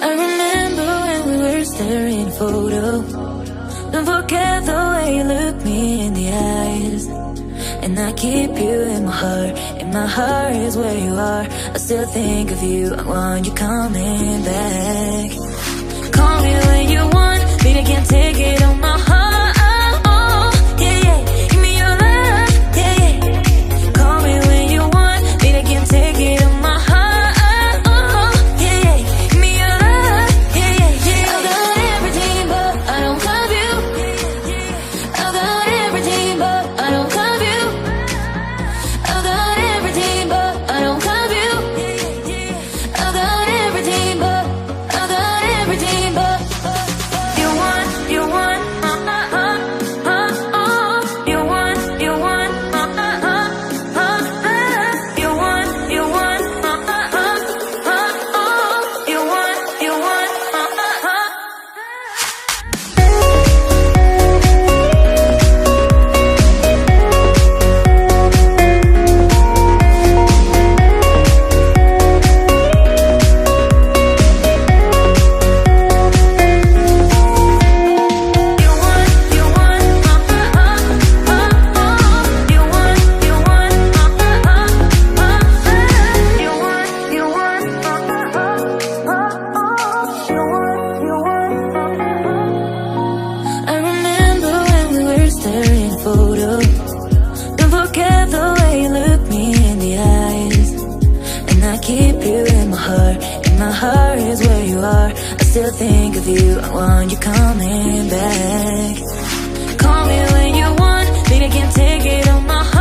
I remember when we were staring photos. Don't forget the way you look me in the eyes. And I keep you in my heart. And my heart is where you are. I still think of you. I want you coming back. Call me when you want. Baby, I can't take it on my heart. Yeah, yeah. Give me your love. Yeah, yeah. Call me when you want. Baby, I can't take it on my heart. Yeah, yeah. Give me your love. Yeah, yeah, yeah. I got everything, but I don't love you. I got everything, but I don't love you. I got everything, but I don't love you. I got everything, but I got everything, but you want, you want, you want, you want, you want, you want, you want, you want. I remember when we were staring photos. Don't forget the way you look me in the eyes. And I keep you in my heart. And my heart is where you are. I still think of you. I want you coming back. Call me when you want. Baby, I can't take it on my heart.